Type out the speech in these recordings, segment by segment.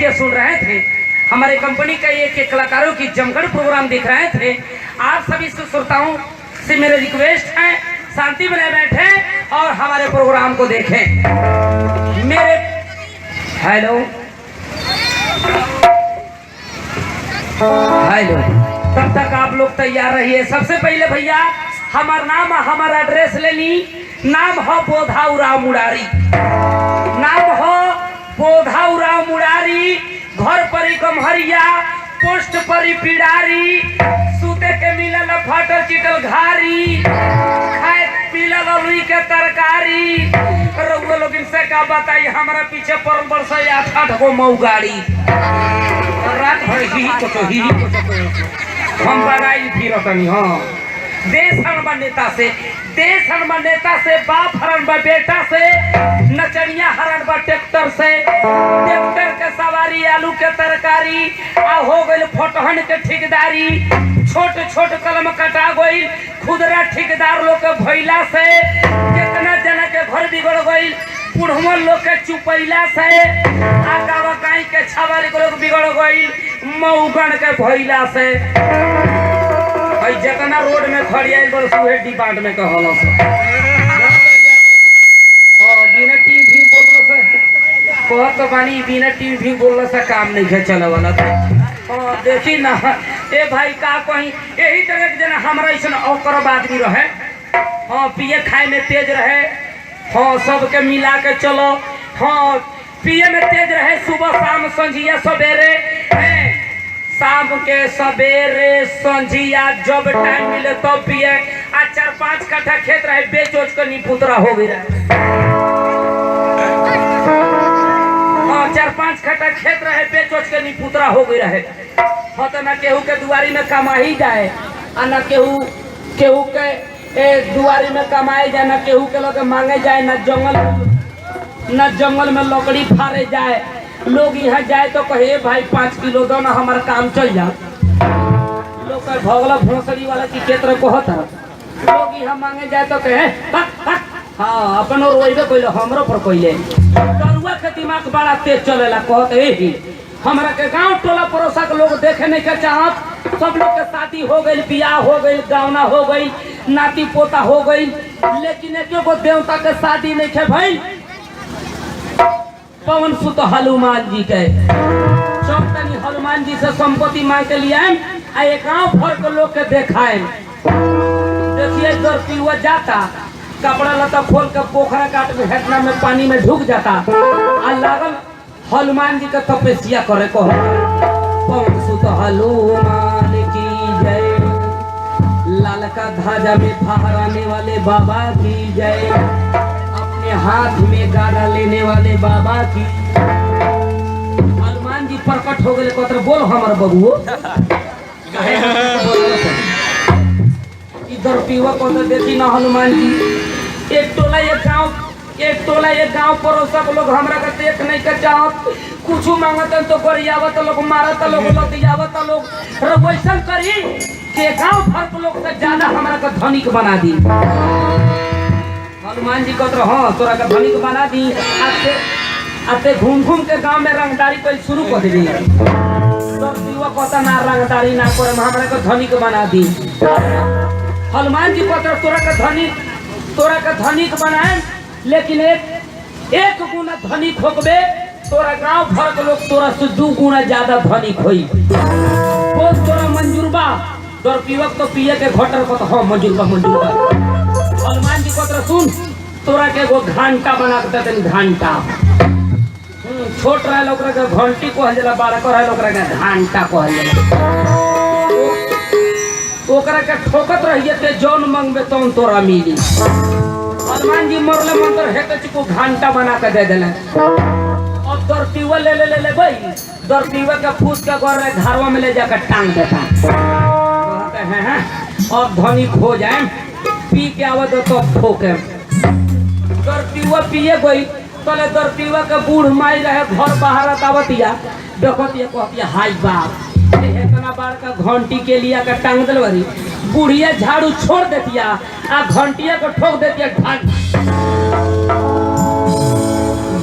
ये सुन रहे थे, हमारे कंपनी का एक कलाकारों की जमकर प्रोग्राम देख रहे थे। आप सभी श्रोताओं से मेरे रिक्वेस्ट है, शांति बनाए बैठे और हमारे प्रोग्राम को देखें। मेरे हेलो हेलो, तब तक आप लोग तैयार रहिए। सबसे पहले भैया हमारा नाम, हमारा एड्रेस ले ली। नाम हो बोधाउराव मुरारी, नाम हो बोधाउराव मुरारी। घर पर कमहरिया, पोस्ट पर पिड़ारी। सूते के मिलल फाटल चिटल घारी, खाए मिलल लुई के तरकारी। रउआ लोग इनसे का बताई, हमारा पीछे पर बरसा 8 गो मऊ गाड़ी। रात भर ही हम बनाई फिर तनी। हाँ, देश हरमा नेता से, देश हरमा नेता से, बाप हरण बा बेटा से, नचनिया हरण बा ट्रैक्टर से। ट्रैक्टर के सवारी, आलू के तरकारी, आ हो गई फोटहन के ठेकेदारी। छोट छोट कलम कटा गई खुदरा ठेकेदार लोग के भैला से। कितना जना के घर बिगड़ गई बुढ़वन लोग के चुपैला से। आगावा गाय के छावारी लोग बिगड़ गई मऊगन के भैला से। जितना रोड में खड़ी आई बस उहे डिपार्ट में कहल से। बिना टीवी बोलने से कहत बानी, बिना टीवी बोलने से काम नहीं है चले वाला। देखी ना ए भाई का कहीं यही तरह के जना हमारा ऐसा औकरब आदमी रहे। हाँ, पिए खाए में तेज रहे। हाँ, सबके मिला के चलो। हाँ, पिए में तेज रहे, सुबह शाम संझिया सवेरे। शाम के सवेरे संझिया जब टाइम मिले तब तो पिए। आ 4-5 कट्ठा खेत रहे, बेच उच कर निपुतरा हो गई रहे। हाँ, 4-5 कट्ठा खेत रहे, बेच उच के निपुतरा हो गई रहे। हाँ, तो ना केहू के दुआरी में कमाई जाए, आ ना केहू के दुआरी में कमाए जाए, ना केहू के लोग मांगे जाए, ना जंगल में लकड़ी फाड़े जाए। लोग यहाँ जाए तो कहे भाई 5 किलो दो ना, हमारा काम चल जा। लोग कहे भगला भोसड़ी वाला की क्षेत्र कहता। लोग यहाँ मांगे जाए तो कहे हाँ अपन और वही कोई हमरो पर कोई ले। दरुआ के दिमाग बड़ा तेज चलेला। कहते ही हमारा के गांव टोला पड़ोसा के लोग देखे नहीं के चाहत। सब लोग के शादी हो गई, बियाह हो गई, गावना हो गई, नाती पोता हो गई, लेकिन एक देवता के शादी नहीं थे भाई। पवन सुत हनुमान जी के चौतनी हनुमान जी से संपत्ति मांग के लिए आ एक गाँव भर के लोग के देखाए। देखिए दरपियुआ जाता, कपड़ा लता खोल के पोखरा काट के हेटना में पानी में ढुक जाता। आ लागल हनुमान जी का तपस्या करे। कहो पवन सुत हनुमान की जय, लाल का ध्वजा में फहराने वाले बाबा की जय, हाथ में गाड़ा लेने वाले बाबा की। हनुमान जी प्रकट हो गए। कहते बोल हमार बबुओ इधर पीवा को तो देखी ना हनुमान जी। एक टोला एक गांव पड़ोसा के लोग हमरा के देख नहीं के चाहत। कुछ मांगत तो गरियावत लोग, मारत लोग, लतियावत लोग। वैसन करी कि गांव भर के लोग से ज्यादा हमरा के धनिक बना दी। हनुमान जी कहते हाँ तोरा का धनिक बना दी। आते घूम घूम के गांव में रंगदारी कोई शुरू कर दी। तो कहता ना रंगदारी ना करे, हमरा का धनिक बना दी। हनुमान जी कहते तोरा का धनिक बनाए, लेकिन एक गुना धनिक होकबे तोरा गांव भर के लोग तोरा से 2 गुना ज्यादा धनिक होई। बोल तोरा मंजूर बा? दर पीवक तो पिए के घटर को तो हाँ मंजूर बा। हनुमान जी को सुन, तोरा के एगो घंटा बना के देते। घंटा छोट रहे लोग के घंटी कहल जाला, बड़ा रहे लोग के घंटा कहल जाला। ओकरा के ठोकत रहिए ते जौन मंगबे तौन तोरा मिली। हनुमान जी मरले मंत्र हेते चिको घंटा बना के दे देले। और दरपीवा ले भाई, दरपीवा के फूस के घर में घरवा में ले जाकर टांग देता। कहते हैं और धनिक हो जाए, पी के आवत तो ठोके। दरपीवा पिए गई तले दरपीवा के बूढ़ माई रहे, घर बाहर आवतिया देखतिया, कहतिया हाय बाप इतना बार का घंटी के लिया का टांग दिलवरी। बुढ़िया झाड़ू छोड़ देतिया आ घंटिया को ठोक देतिया।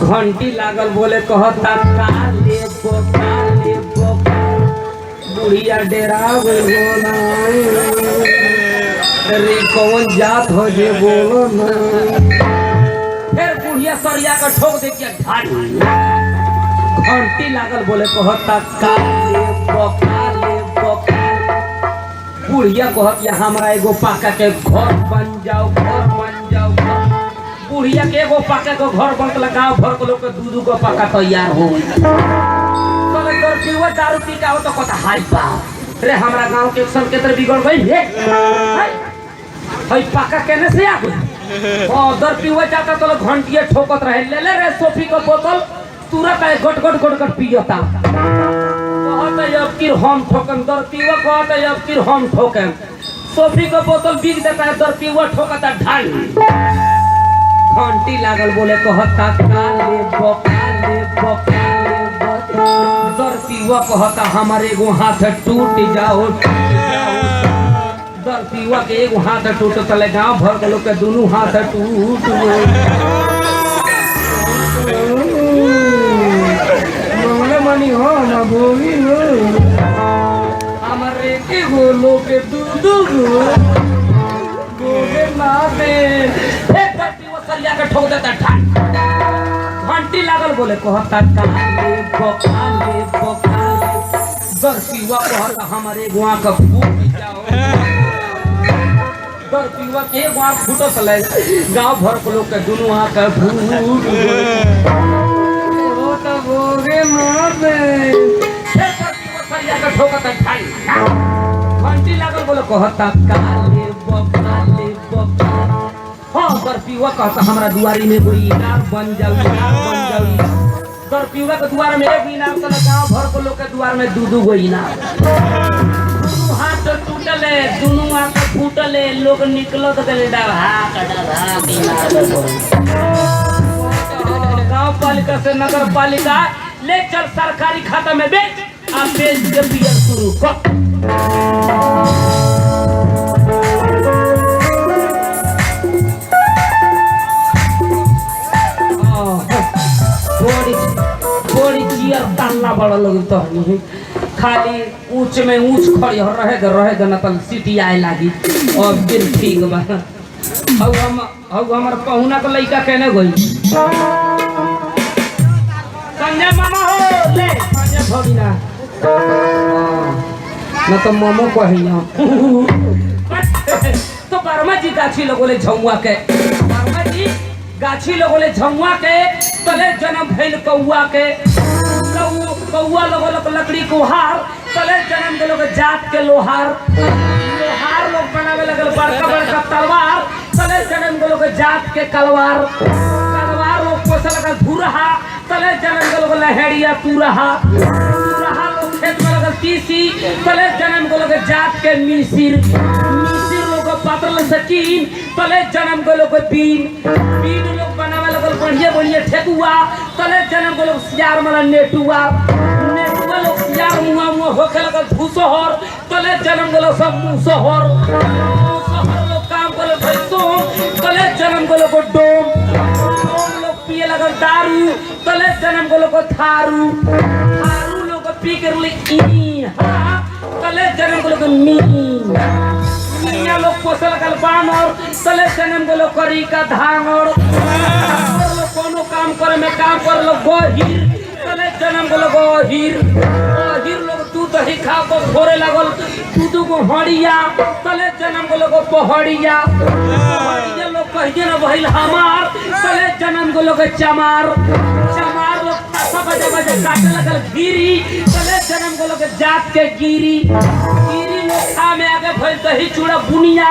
घंटी लागल बोले कहता का ले बुढ़िया डेरा बोलो रे कौन जात हो जे बोलो ना। फिर बुढ़िया सरिया का ठोक दे के घंटी लागल बोले कहता काले बकाले बकाले। बुढ़िया कहत या हमरा एगो पाका के घर बन जाओ घर बन जाओ। बुढ़िया के एगो पाका के घर बनल गाँव भर के लोग के दूध को पाका तैयार हो गई। तो पीवा दारू पी का हो तो कहता हाय बा रे हमरा गाँव के सब के तरह बिगड़ गई है भाई पाका कहने से आ गई। और दर पीवा जाता तो घंटिया ठोकत रहे ले ले रे सोफी का बोतल तुरंत है गट गट गट गट पियता। कहते अब कि हम ठोकन दर पीवा कहते अब कि हम ठोकन। सोफी का बोतल बिक देता है दर पीवा ठोकता ढाल। घंटी लागल बोले कहता काले बकाले बकाले दर पीवा कहता हमारे एगो हाथ टूट जाओ दर पीवा के एगो हाथ टूट तले गाँव भर के लोग के दोनों हाथ टूट मनी हो ना बोली हो हमारे के गोलो के दूध गोगे ना दे एक धरती वो सरिया के ठोक देता ठाक। घंटी लागल बोले कहता काले बकाले बकाले धरती वो कहता हमारे गुआ का फूट जाओ धरती वो के गुआ फूटो चले गांव भर के लोग के दोनों आंख का फूट गोगे मार दे सरिया का ठोकता ठाई। घंटी लागल बोले कहता काले बकाले बकाले। हाँ दर पीवा कहता हमरा दुआरी में कोई इनार बन जाऊ दर पीवा के द्वार में एक इनार तो गाँव भर को लोग के द्वार में दू गो इनार। हाथ टूटले दोनों आंख फूटले लोग निकलो तो गाँव पालिका से नगर पालिका ले चल सरकारी खाता में बेच आप बेच के पियर शुरू कर। थोड़ी चियर तालना बड़ा लोग तो खाली ऊंच में ऊंच खड़ी रहे न तो सीटी आए लागी और फिर ठीक बा। हमार पहुना को लड़का कहने गई संजय मामा हो ले संजय भगिना न तो मामो कहिया तो वर्मा जी गाछी लगोले झौआ के वर्मा जी गाछी लगोले झौआ के तले जन्म भइल कौआ के कौआ लगोले लकड़ी कुहार तले जन्म देलो के जात के लोहार लोहार लोग बनावे लगल बड़का बड़का तलवार तले जन्म देलो के जात के कलवार कलवार लोग पोसे लगल धुरहा तले जन्म देलो के लहेड़िया तुरहा तुरहा लोग खेत में लगल तीसी तले जन्म देलो के जात के मिसिर मिसिर लोग पातल सकीन तले जन्म देलो के बीन बीन लोग बनावे लगल बढ़िया बढ़िया ठेकुआ तले जन्म देलो सियार मला नेटुआ नेटुआ लोग सियार मुआ मुआ होके लगल भूसोहर तले जन्म देलो सब मुसोहर मुसोहर लोग काम करे भैसो तले जन्म देलो को डोम डोम लोग पिए लगल दारू तले जन्म देलो को थारू थारू लोग पी कर ले ई हां तले जन्म देलो को मी मियां लोग पोसल लगल बानर तले जन्म देलो करी का धांगड़ लोग कोनो काम करे में काम कर लोग गोहिर तले जन्म देलो गोहिर गोहिर लोग दूध दही खा को भोरे लगल दूध को हड़िया तले जन्म देलो को पहड़िया पहड़िया लोग कहिए ना भइल हमार तले जन्म देलो के चमार चमार लोग सब बजे बजे काटे लगल गिरी तले जन्म देलो के जात के गिरी गिरी लोग खा में आगे भइल दही चूड़ा बुनिया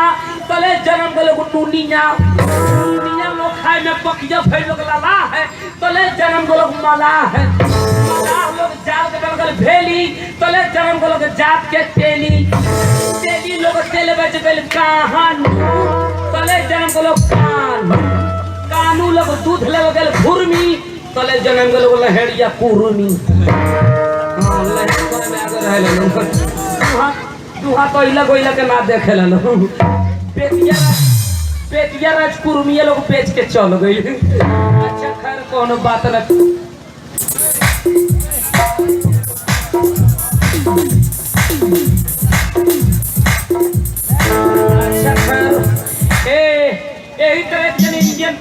तले जन्म देलो को टूनिया टूनिया लोग खाए में पकिया भइल लोग लाला है तले जन्म देलो को माला है माला लोग जाल के बगल भेली तले जन्म देलो के जात के तेली तेली लोग तेल बेच गइल कहान तले जन्म देलो कान कानू लोग दूध ले गइल घुरमी तले जन्म देलो को लहेड़िया कुरुमी हां लहेड़ करे में आगे रहले लोग दुहा तो इला गोइला के ना देखे लो पेटिया राजकुर्मी लोग बेच के चल गई। अच्छा खैर कोनो बात ना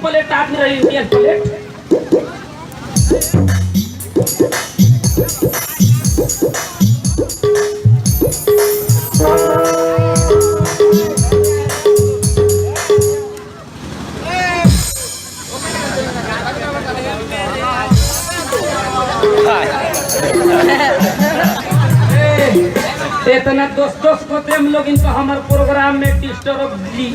प्लेट आदमी रही इंडियन प्लेट। इतना दोस्तों को हम लोग इनको हमारे प्रोग्राम में डिस्टर्ब दी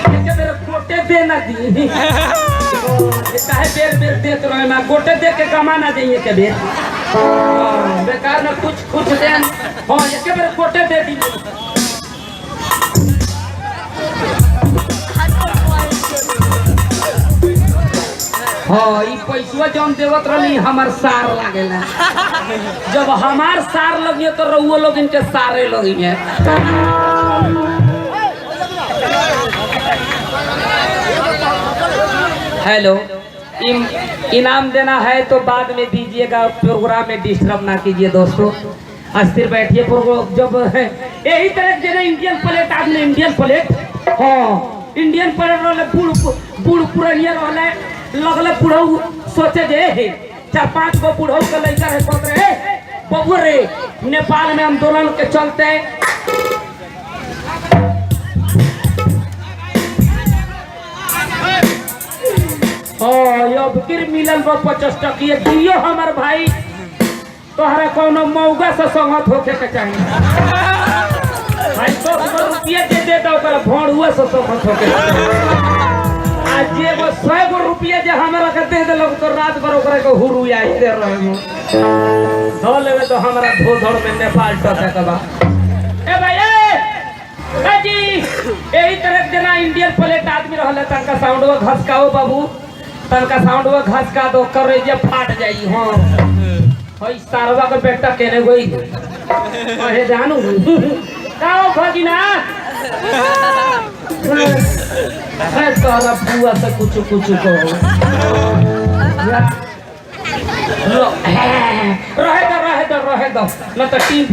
मेरे गोटे देना दी काहे बेर बेर देते रहे ना गोटे दे के कमाना चाहिए के बेर बेकार ना कुछ कुछ दे हाँ एक बेर गोटे दे दी। हाँ ये पैसा जौन देवत रही हमार सार लागेला जब हमार सार लगिए तो रउआ लोग इनके सारे लगिए। हेलो इनाम देना है तो बाद में दीजिएगा, प्रोग्राम में डिस्टर्ब ना कीजिए दोस्तों, अस्थिर बैठिए। प्रोग्राम जब है यही तरह देना इंडियन प्लेट आदमी इंडियन प्लेट हाँ इंडियन प्लेट रहे बूढ़ पुरनिया रहे लगले बुढ़ऊ सोचे जे हे 4-5 गो बुढ़ऊ के लड़का है कहते रे बबुआ रे नेपाल में आंदोलन के चलते अब फिर मिलल 50 टकिए दियो हमार भाई तोहरा कोनो मौगा से संगत होके के चाहिए भाई 100 रुपया दे दो भोड़ुआ से संगत होके आज जे 100 रुपया जे हमरा के दे देलक तो रात भर ओकरा के हुरु आइते रहे धो लेवे तो हमरा धो धड़ में नेपाल टके के बा। ए भाई ए जी एही तरह देना इंडियन प्लेट आदमी रहले तनका साउंडवा घसकाओ बाबू तनका साउंडवा घसका दो करे जे फाट जाई। हां होई सारवा के बेटा केने गई कहे जानू काओ भगिना है तोरा बुआ से कुछ कुछ कहो रहे दो न तो टीम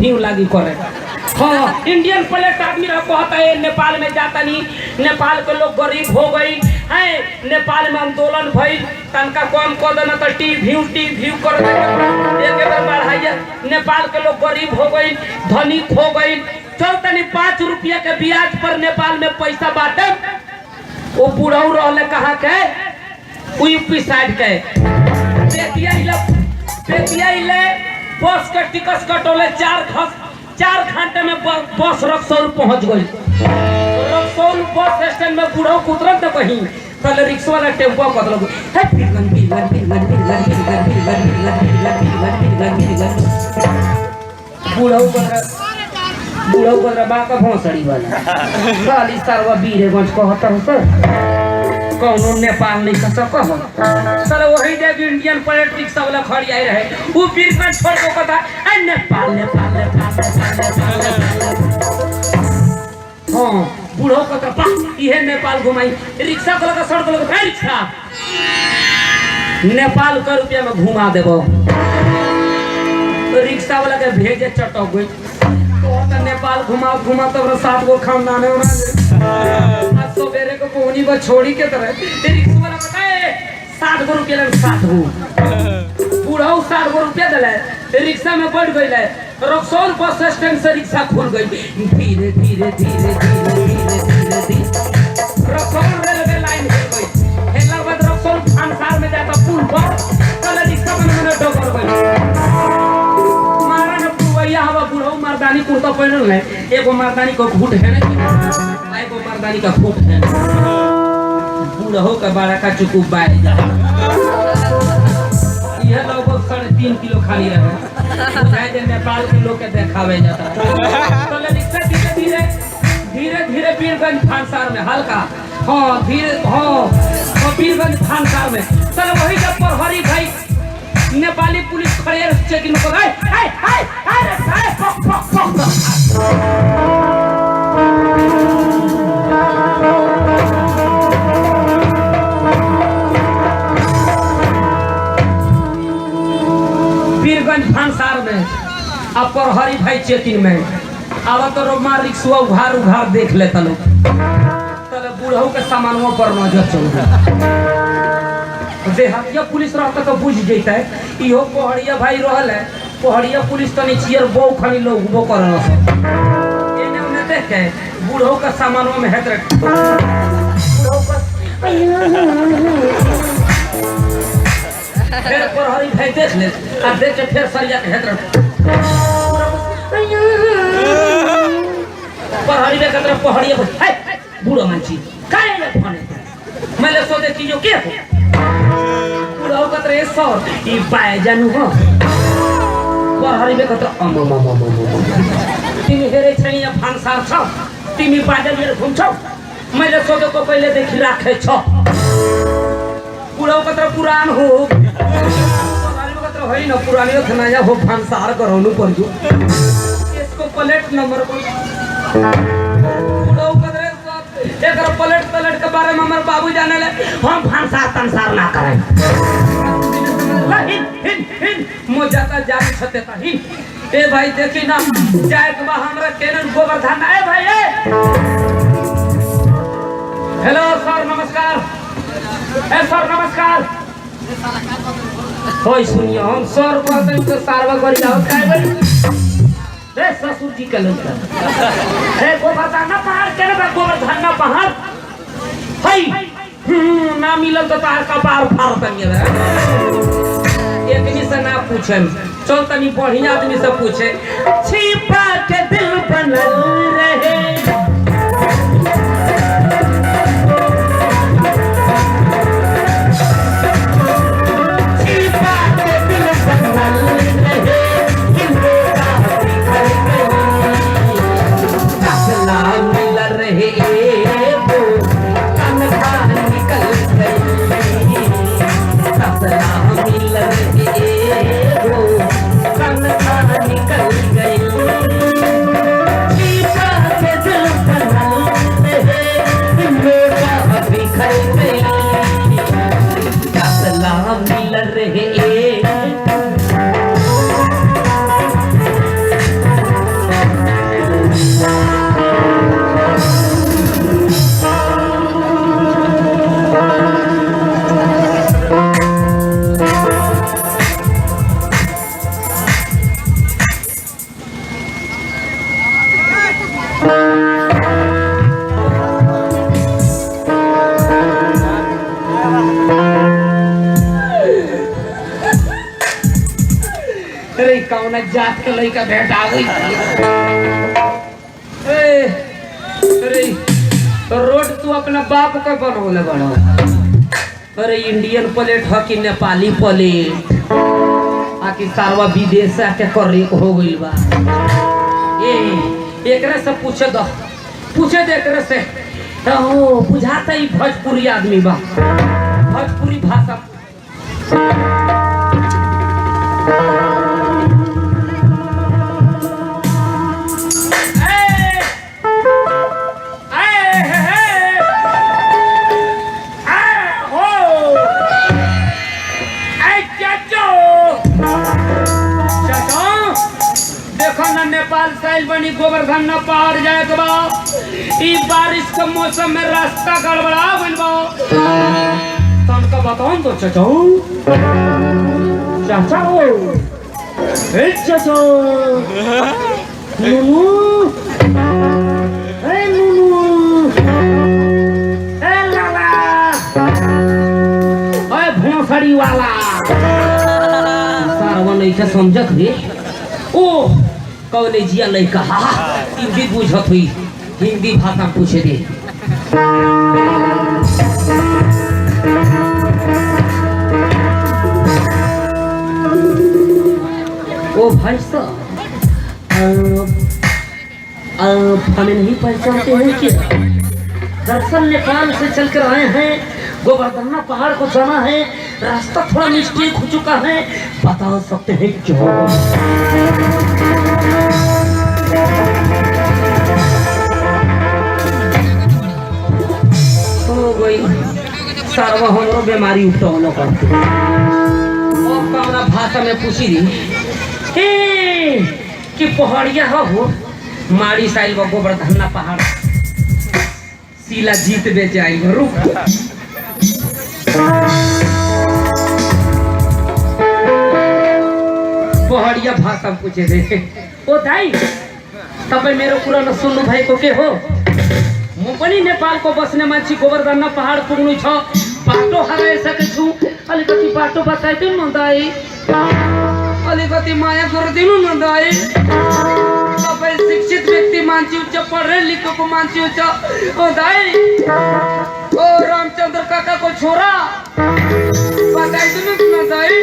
व्यू लागी करे। हाँ इंडियन प्लेट आदमी कहता है नेपाल में जाता नहीं नेपाल के लोग गरीब हो गई है नेपाल में आंदोलन भई तनका कम कर देना तो टी व्यू कर एक बढ़ाइए नेपाल के लोग गरीब हो गई धनिक हो गई चल तनी 5 रुपया के ब्याज पर नेपाल में पैसा बांटे वो बुढ़ऊ रहले कहाँ के यूपी साइड के बेतिया इले बस के टिकट कटोले 4 घंटे में बस रक्सौल पहुंच गई। रक्सौल बस स्टैंड में बुढ़ऊ उतरल तो कहीं पहले रिक्शा वाला टेम्पो बदल बुढ़ऊ बदरा बा का भोसड़ी वाला खाली सरवा बीरेगंज कहता हूँ सर कौनो नेपाल नहीं का सब कहो सर वही जगह इंडियन प्लेट रिक्शा वाला खड़ी आई रहे वो बीरगंज छोड़ को कहा नेपाल हाँ बुढ़ऊ का तो ये नेपाल घुमाई रिक्शा को लगा सड़क लगा रिक्शा नेपाल का रुपया में घुमा देबो तो रिक्शा वाला के भेजे चटक गई तो नेपाल घुमा तो 7 गो खानदान है आज सवेरे को पहुंची को छोड़ी के तरह रिक्शा वाला बताए 7 गो रुपया लग 7 गो बुढ़ऊ 7 गो रुपया दिला रिक्शा में बैठ गई है रक्सौल बस स्टैंड से रिक्शा खुल गई धीरे धीरे रक्सौल रेलवे लाइन हो गई हेला बाद रक्सौल खानसार में जाता पुल पर कल रिक्शा में डगर गई मारा न पुवैया हवा बुढ़ऊ मर्दानी कुर्ता पहनल है एगो मर्दानी को घूट है ना एगो मर्दानी का फूट है बुढ़ऊ का बड़ा का चुकू बाय यह लगभग 3.5 किलो खाली रहे बुझाए जे नेपाल के लोग के देखावे जाता तो रिक्शा धीरे बीरगंज खानसार में हल्का हाँ धीरे हाँ बीरगंज खानसार में चलो वही जब प्रहरी भाई नेपाली पुलिस खड़े चेकिंग में बीरगंज खानसार में अब प्रहरी भाई चेकिंग में अब तो रोमा रिक्शा उघार देख लेता लोग तो साले बूढ़ऊ के सामानों पर नजर चल देहातिया पुलिस रहता तो बुझ जैता है इहो पहड़िया भाई रहल है पहड़िया पुलिस तो चियर बो खाली लोग वो करल एने ओने देख के बूढ़ऊ के सामानों में हेत फिर पहड़ी भाई देख ले आ देख के फिर सरिया के हेत पहाड़ी में कतरा पहाड़ी है बूढ़ा मानसी काहे ने फने मैले सोचे कि जो के हो बूढ़ा कतरा सौ ई पाए जानू हो पहाड़ी में कतरा तिमी हेरे छैया भान्सार छ तिमी बाजा लिएर घुम्छौ मैले सोचेको पहिले देखि राखे छ बूढ़ा कतरा पुरान हो पहाड़ी में कतरा होइन पुरानी हो नयाँ हो भान्सार गराउनु पर्यो यसको प्लेट नम्बर को एक पलट के बारे में हमारे बाबू जाने ले हम भांसार तंसार ना करें जाता जाने छते था हिन ए भाई देखी ना जाए के बाद हमरा केनन गोवर्धन ए भाई ए हेलो सर नमस्कार ए सर नमस्कार होय सुनियो हम सर कहते हैं तो सारवा करी जाओ काय भाई रे ससुर जी के लड़का रे गोवर्धन पहाड़ के ना गोवर्धन पहाड़ हई ना मिलल तो तार का पार फाड़ तनी एक भी से ना पूछे चल तनी बढ़िया आदमी से पूछे छिपा के दिल बनल रहे छिपा के दिल बनल रहे मिल रहे वो तनखा निकल गई सपना मिल रहे वो तनखा निकल गई छिपा के दिल बनल रहे मेरा बिखर गई सपना मिल रहे जात के लड़का भेंट आ गई अरे तो रोड तू अपना बाप का बनोले बनो अरे इंडियन प्लेट है कि नेपाली प्लेट आकि सारवा विदेश से आके करे हो गई बा ए एकरे से पूछे दो पूछे दे एकरे से तो बुझाता ही भोजपुरी आदमी बा भोजपुरी भाषा नेपाल साइल बनी गोवर्धन न पहाड़ जाए के बाद बारिश के मौसम में रास्ता गड़बड़ा गइल बा तनका बताओ तो चाचा चाचा ए चाचा नुनु ए नुनु ए लाला ओए भोसड़ी वाला सारवा नहीं के समझत रे ओ कॉलेजिया लड़का हिंदी बुझत हुई हिंदी भाषा पूछे दे ओ भाई साहब हमें नहीं पहचानते हैं क्या दरअसल नेपाल से चल कर आए हैं गोवर्धन पहाड़ को जाना है रास्ता थोड़ा मिस्टेक हो चुका है बता सकते हैं क्यों सारवा हमरो बीमारी उठौलो करते और कौना भाषा में पूछी दी कि पहाड़िया हो माड़ी साइल गोवर्धन पहाड़ सीला जीत बे जाएंगे रुक। पहाड़िया भाषा पूछे थे ओ दाई तपाईँ मेरो कुरा नसुन्नु भएको के हो? म पनि नेपालको बस्ने मान्छे गोबरधन पहाड पुग्नु छ, बाटो हराइसकेको छु, अलिकति बाटो बताइदिनु न दाई, अलिकति माया गरिदिनु न दाई। तपाईँ शिक्षित व्यक्ति मान्छे हुन्छ, पढेर लेखेको मान्छे हुन्छ ओ दाई, ओ रामचन्द्र काकाको छोरा बताइदिनु न दाई।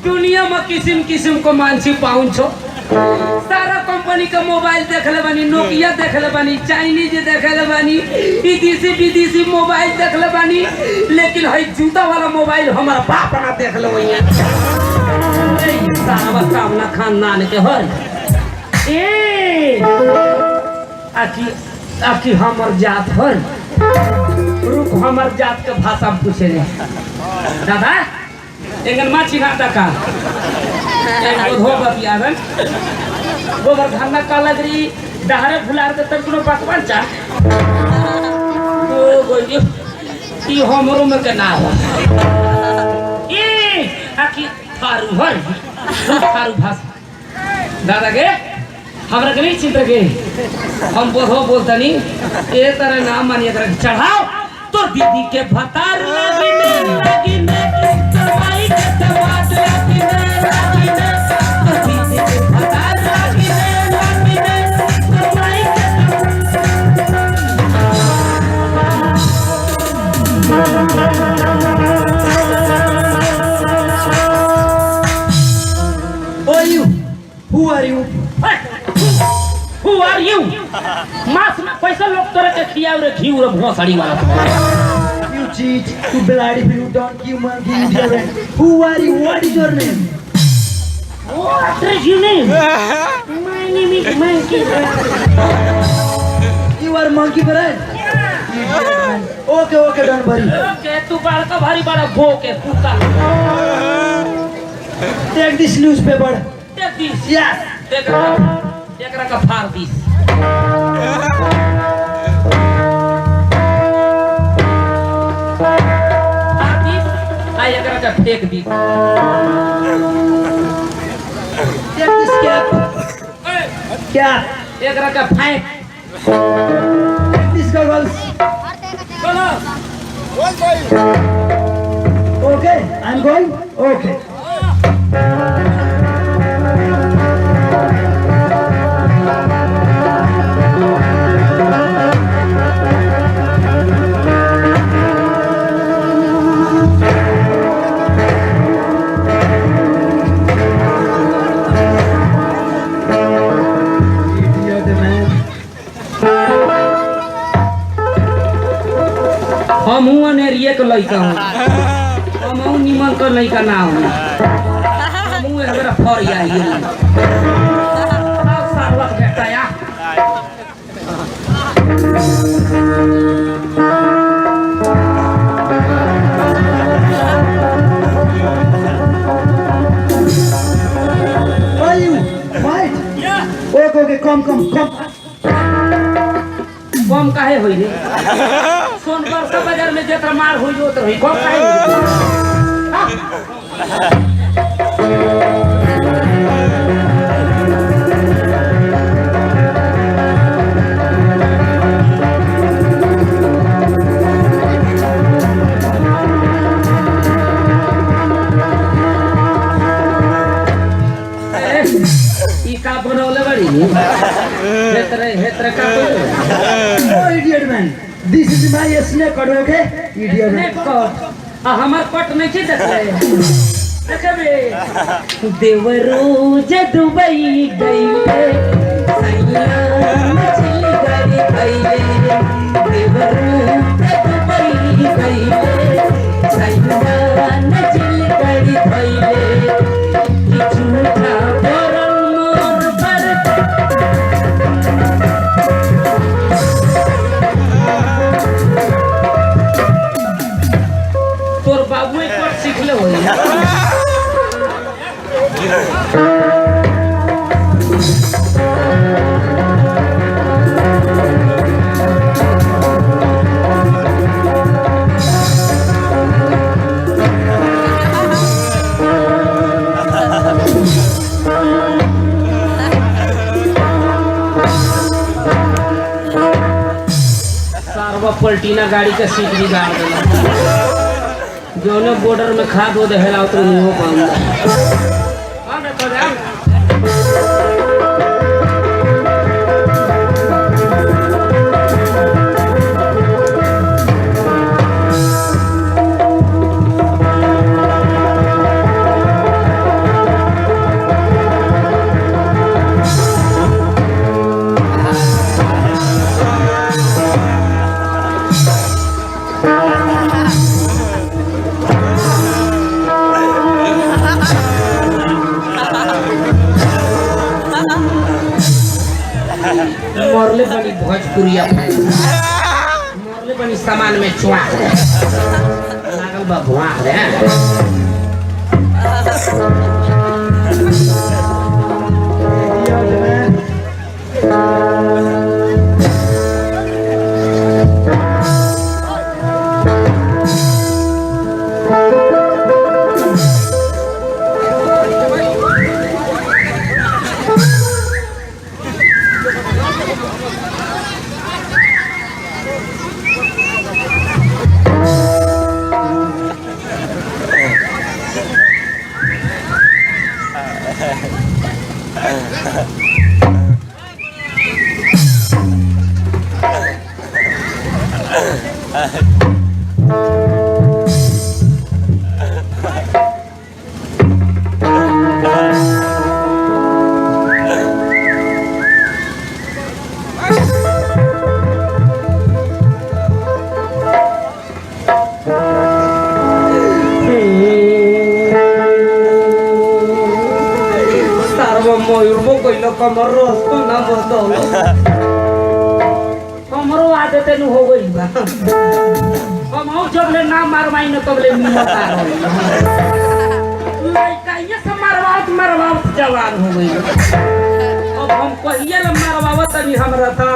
दुनिया में किसिम किसिम को मान्छे पाउँछ, सारा कंपनी का मोबाइल देखले बानी, नोकिया देखले बानी, चाइनीज देखले बानी, विदेशी मोबाइल देखले बानी, लेकिन है जूता वाला मोबाइल हमारा बाप ना देखले वही सारा कामना खानदान के हर ए आखी हमर जात हर रुक हमर जात के भाषा पूछे दादा एगन माछी नाटा का एक धो बतियावन गोबर धन्ना का लगरी दहरे फुलार के तक कोनो पकवान चा ओ गोई ई हमरो में के ना हो ए आखी थारू हर थारू भाषा दादा के हमरा के नहीं चिंता के हम बोधो बोलतनी ए तरह नाम मानिए तरह चढ़ाओ तो दीदी के भतार लागिने तवाई के तवात लागिने तो दीदी के भतार लागिने तवाई के Oh you who are you Who are you? मास में पैसा लोग तोरे के खिया रे घी रे भोसड़ी वाला You cheat, you bloody you don't you monkey idiot. Who are you? What is your name? What is your name? My name is Monkey. You are monkey brain? Okay, don't worry. Okay, तू बड़का भारी बड़ा भोके कुत्ता Take this newspaper. Take this. Yes. एकरा का फाड़ this I एकरा का फेंक दी Take this cap. Cap. एकरा का फेंक Take this goggles. चलो Okay, I'm going. Okay. हम अनेरिये के लड़का हूँ हम निमन का लड़का ना हूँ हम मेरा फर आइए सारवा बेटा या Are you? Right? Yeah. Okay, come. कम काहे होई रे सोनबरसा बाजार में जेतना मार होई जो तो होई कम काहे ई का बनौले बड़ी हेतरे का Oh, idiot man. This is my snake code, okay? Idiot man. Cut हमार कट नहीं छी देखबे देवरो जे दुबई गईले सैया मछली गरी खइले देवरो जे दुबई गईले पलटीना गाड़ी के सीट भी गाड़ देला जो बॉर्डर में खाद वो देला तो नहीं हो मरले बनी भोजपुरिया मरले बनी सामान में चुआ लागल बा भुआ रे कमरो ना बदल कमरो आदत न हो गई बा कमो जबले ना मारवाई न तबले मिलता रही लइका ये सब मरवावत जवान हो गई अब हम कहिए ल मरवावत नहीं हमरा था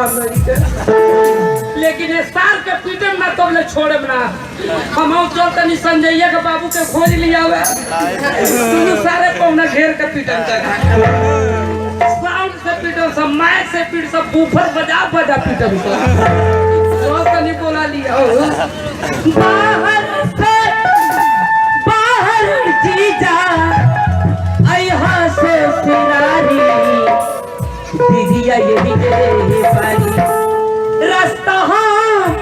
लेकिन इस साल के पीटन ना तबले छोड़े ना हम चलते संजय के बाबू के खोज लिया सारे पौना घेर के पीटन साउंड से पीटन सब माइक से पीट सब बूफर बजा पीटन सब कनी बोला लिया बाहर जीजा अइहा से फिरारी दीदिया यही दे पारी रास्ता हम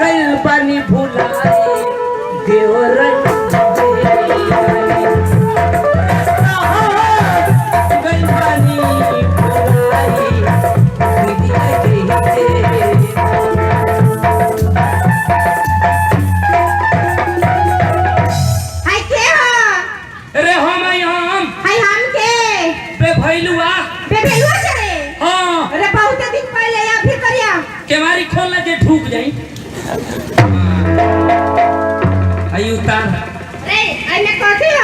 गइल पानी भुलाए देवरन केवारी खोलना के ढूक जाई आई उतार रे आइने कथि ह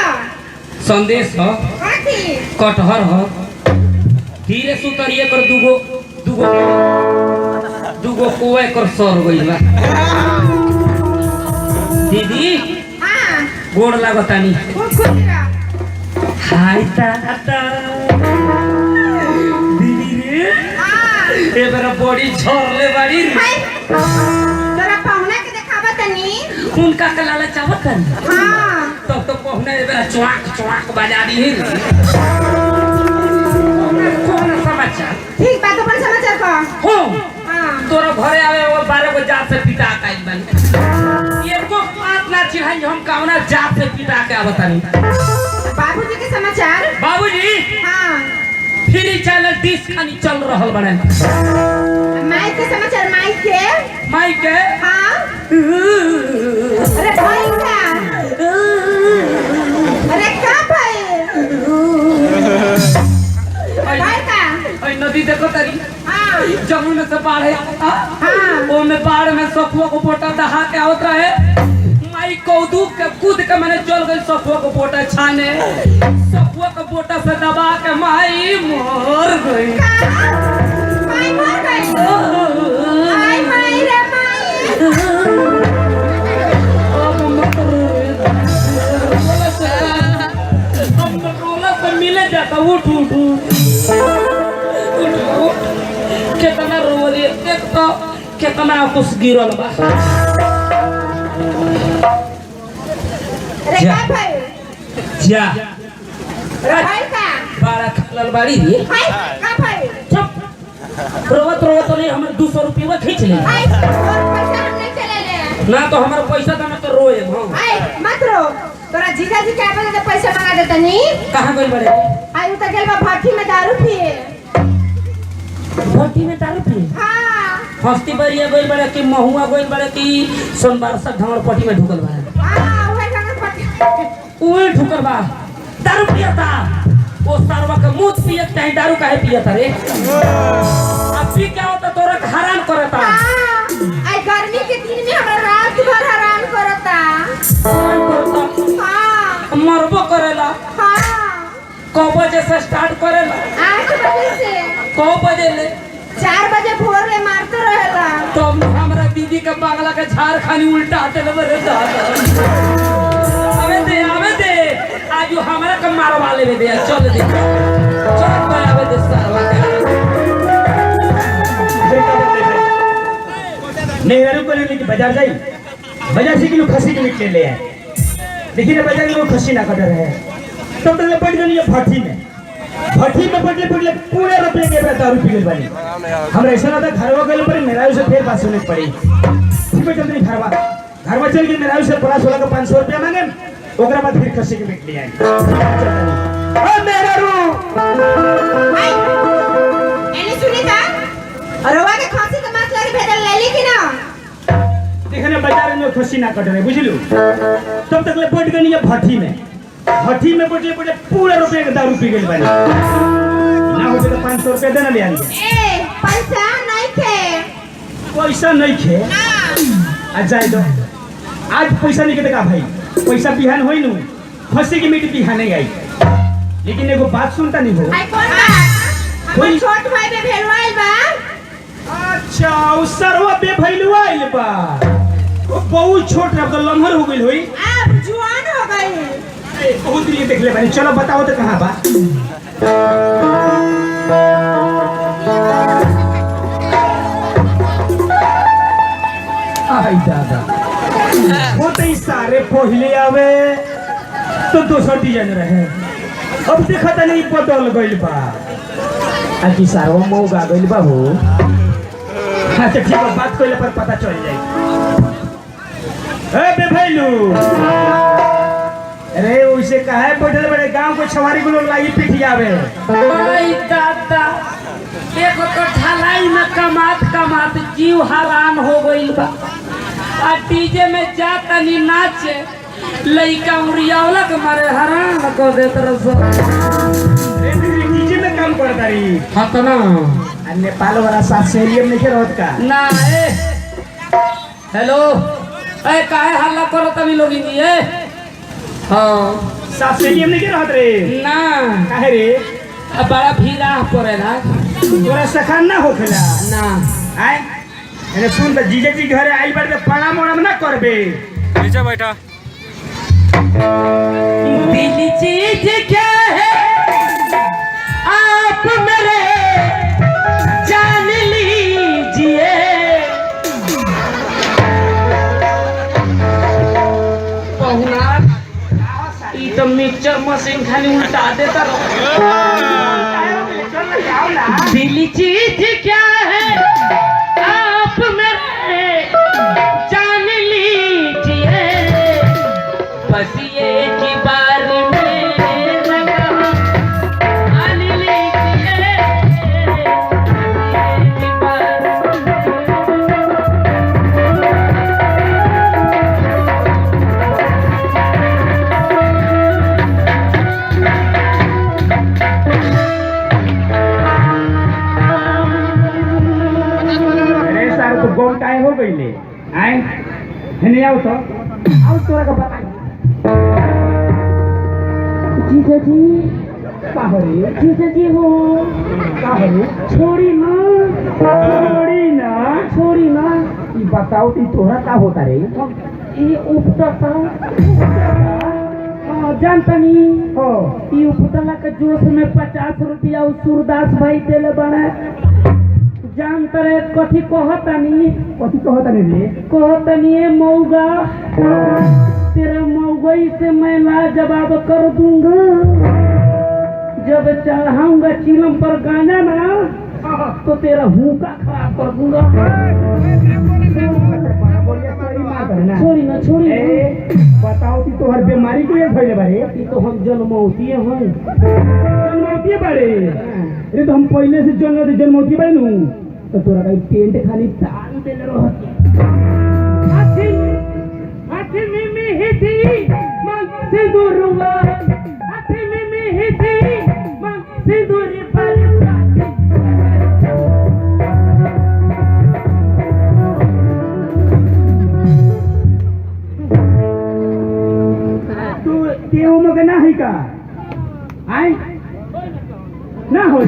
संदेश ह कथि कटहर ह धीरे सुतरिए कर दुगो कोए कर सर गइल बा दीदी हां गोड़ लागतानी खूब खुश रह हाय ताता दीदी रे हां ए बेरा बड़ी झरले बाड़ी हाय तोरा पहुना के देखाबा तनी उनका के लालच आवत है हां तब तो पहुना ए बेरा चुआक बजा दी है कौन समाचार ठीक बात पर समाचार को हो हां तोरा घरे आवे वो 12 गो जात से पिटा काइल बन एको बात ना चिढ़ाई हम कावना जात से पिटा के आवतानी बाबूजी के समाचार बाबूजी हां फ्री चैनल 10 खानी चल रहल बने माई के समाचार माई के हां अरे भाई का अरे का भाई भाई का ओए नदी देखो तारी हां जमुना से बाढ़ आवता हां ओ में बाढ़ में सफुआ को पोटा दहा के आवत रहे माई कौदू के कूद के मैंने चल गई सफुआ को पोटा छाने सफुआ को पोटा से दबा के माई मर गई माई मर गई आई माई रे माई मिले जाता उठ कितना रो रही है देख तो कितना कुछ गिरल बा। अरे जा। का भाई जा भाई का बारा खलल बाड़ी रे। भाई का भाई चुप रोवत रोवत नहीं हमर 200 रुपया खींच ले। भाई और पैसा हम नहीं चले ले ना तो हमारा पैसा तो मैं तो रोए हां। आई मत रो तोरा जीजा जी क्या बजे पैसा मंगा देता नहीं कहां गइल बड़े? आई तो गेल बा भट्टी में दारू पिए। भट्टी में दारू पी हां हस्ती बरिया गइल बड़े कि महुआ गइल बड़े कि सोनबार सा ढांवर पट्टी में ढुकल बा। हां ओहे का भट्टी ओए ढुकल बा दारू पियता। ओ सरवा का मुंह पियत चाहे दारू काहे पियता रे? अभी क्या होता तोरा हैरान करता। आई गर्मी के दिन में हमरा रात भर हैरान करता। हां मरबो करेला। हां कौ बजे से स्टार्ट करेला? 8 बजे से कौ बजे ले? 4 बजे भोर में मारते रहेला। तो हमरा दीदी का बांगला के झाड़ खानी उल्टा आते ले बरे दादा। आवे दे आज हमरा का मारवा ले दे। चल दे चल पे आवे दे सरवा नेहरू को लेके बाजार जाई बाजार से किलो खस्सी के मीट ले ले आए लेकिन ये बाजार में वो खस्सी ना कटर है तब तक पड़ गई ये भट्टी में पड़ले पूरे रुपये के दारू पी गई बानी। हमरा ऐसा ना था घरवा गए पर मेरा उसे फिर बात सुननी पड़ी। ठीक है चलते घरवा चल के मेरा उसे पड़ा 16 का 500 रुपया मांगे ओकरा बाद फिर खस्सी के मीट ले आए। ओ मेरा रू आई एनी सुनी था अरवा के खांसी के मांस लगे भेजल ले ली कि ना देखने बाजार में खस्सी ना कट रहे बुझलू तब तक ले पड़ गई ये भट्टी में पड़ले पूरा रुपये का दारू पी गई बानी। ना हो तो 500 रुपया देना ले आएंगे। ए पैसा नहीं थे पैसा नहीं खे आज जाए दो आज पैसा नहीं के का भाई पैसा बिहान होई नु खस्सी की मीट बिहान नहीं आई लेकिन एगो बात सुनता नहीं हो। आई कौन बात हम छोट भाई बे भेलवाइल बा। अच्छा उ सरवा पे भइलवाइल बा वो बहुत छोट रह तो लम्हर हो गइल होई अब जुआन हो गई। बहुत दिन देख ले बानी चलो बताओ तो कहां बा? आई दादा वो तो इस सारे पहले आवे तो दोसर डिजाइन रहे अब देखा था नहीं बदल गइल बा आखिर सारवा मौगा गइल बा हो। अच्छा ठीक है बात कइले पर पता चल जाई। ए बे भैलू अरे उसे काहे बैठल बड़े गांव को छवारी को लोग लागी पिटियावे। ओए दादा एक तो ढलाई में कमात जीव हरान हो गइल बा। आ डीजे में जाता नी नाचे लइका उड़ियावला के मारे हरान कर देत रस। अरे डीजे में काम करता रही हतना आ नेपाल वाला साथ सहेलियम नहीं रहत का ना ए हेलो ए काहे हल्ला करत तनी लोग नी ए हां साथ सहेलियम नहीं रहत रे ना काहे रे अब बड़ा भीड़ा पड़ेला तोरा सखान ना होखेला ना आय अरे सुन त जीजे जी घरे आइल बार के प्रणाम उणाम ना करबे नीचे बैठा दिल चीज क्या है आप मेरे जान लीजिए पहुना ई तो मिक्सचर मशीन खाली उल्टा देता दिल चीज क्या है आप मेरे जान लीजिए बस ये की बार में मान लीजिए की बार अरे सार तो गोल काय हो गइले आय हेने आओ तो आओ तोरा का बता जीजा जी का हो रे जीजा जी हो का हो रे छोड़ी ना छोड़ी ना ई बताओ ती तोरा का होता रे ये उपटता जानता नहीं हो ई उपटला के जोश में 50 रुपया उस सूरदास भाई देले बने जान तरे कथी कहतनी रे कहतनी मऊगा तेरे मऊगई से मैं लाजवाब कर दूंगा जब चढ़ाऊंगा चिलम पर गाना ना तो तेरा हुक्का खराब कर दूंगा छोड़ी ना बताओ कि तोहर बीमारी के लिए भइले बारे तो हम जन्मौती हैं जन्मौती बारे अरे तो हम पहले से जन्मौती बारे नु तो तोरा का टेंट खाली तान देले रहत हाथी में ही थी मांग से दूरुआ हाथी में ही थी मांग से दूरी पर केहू मगे ना है का आय ना हो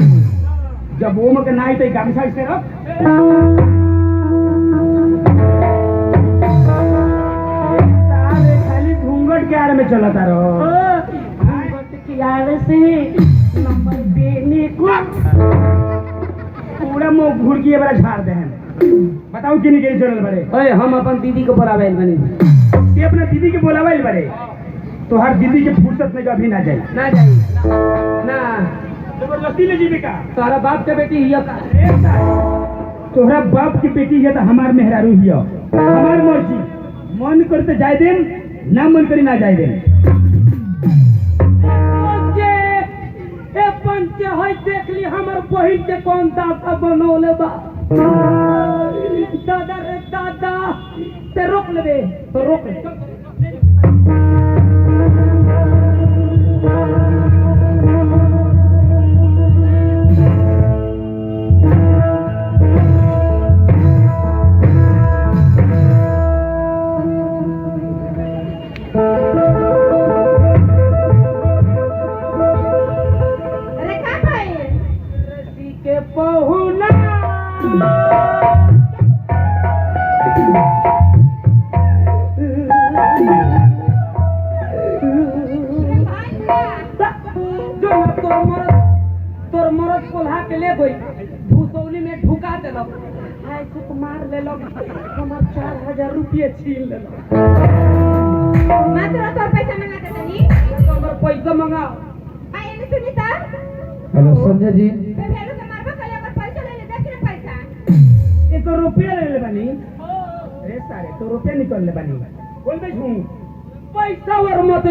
जब वो मगे ना है तो गामछा से रख साले खाली घूंघट के आड़ में चलता रहो घूंघट के आड़ से नंबर देने को पूरा मुंह घुड़ के बड़ा झाड़ दे बताओ किन के चलल बड़े ओए हम अपन दीदी को बुलावे बनी ते अपना दीदी के बुलावे बड़े तो हर दीदी के फुर्सत में कभी ना जाए ना जबरदस्ती ले जीवे का तोहरा बाप के बेटी हिया का तोहरा बाप की बेटी है तो हमार मेहरारू हिया हमार मर्जी मन करते जाए देम ना मन करी ना जाए देम ए पंचे होय देख ली हमर बहिन के कौन दासा बनौले बा दादा रे दादा ते रोक लेबे तो रोक ले तोर मरद कोल्हा के ले गई भूसौली में ढुका देलक ऐसे तो मार लेलक हमर 4000 रुपये छीन लेलक मात्र तो पैसा मंगा देतनी हमर पैसा मंगाओ आई एने सुनीता हेलो संजय जी बे भेलू के मारबा कले अगर पैसा ले ले देख रे पैसा 1 रुपया ले ले बनी अरे सारे तो रुपया निकल ले बनी बोल बे हूं पैसा और मत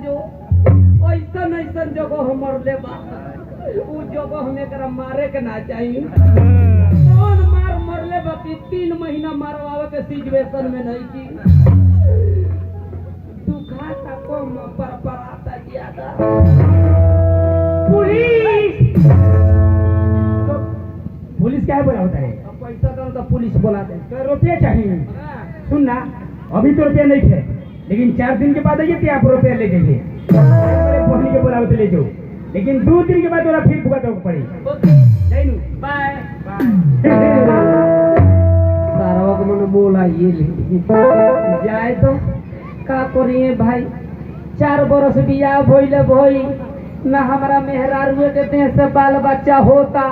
जो ऐसा जगह हमर लेबा उ जगह हमें करा मारे के ना चाहिए कौन मर लेबा कि 3 महीना मारवावे के सिचुएशन में नहीं की दुखाता कम पर आता ज्यादा पुलिस क्या बोला होता है पैसा दो तो पुलिस बुला दे तो रुपया चाहिए सुन ना अभी तो रुपया नहीं है लेकिन 4 दिन के बाद आइए तो आप रुपया ले जाइए पढ़ने के बोला ले जाओ लेकिन 2 दिन के बाद थोड़ा फिर भुगत पड़ी बाय सारा को मैंने बोला ये ले जाए तो का करिए भाई 4 बरस बियाह भइले भई ना हमारा मेहरारू के देह से बाल बच्चा होता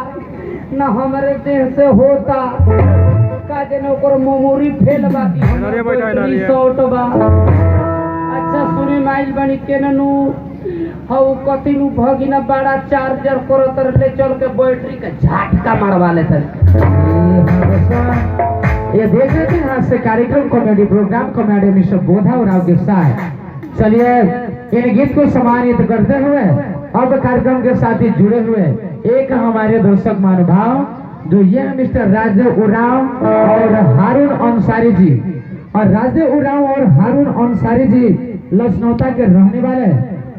ना हमारे देह से होता का जन ओकर मेमोरी फेल बा कि रिसोर्ट बा अच्छा सुनी माइल बनी केननु हऊ कतिनु भगिना बड़ा चार्जर करत ले चल के बैटरी का झटका मारवा लेते ये देख रहे थे आज से कार्यक्रम कॉमेडी प्रोग्राम कॉमेडी मिस्टर बोधा और आपके साथ चलिए इन गीत को सम्मानित करते हुए अब कार्यक्रम के साथ ही जुड़े हुए एक हमारे दर्शक महानुभाव जो ये मिस्टर राजदेव उरांव और हारून अंसारी जी और राजदेव उरांव और हारून अंसारी जी लखनऊ के रहने वाले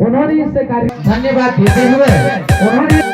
उन्होंने इससे कार्य धन्यवाद देते हुए उन्होंने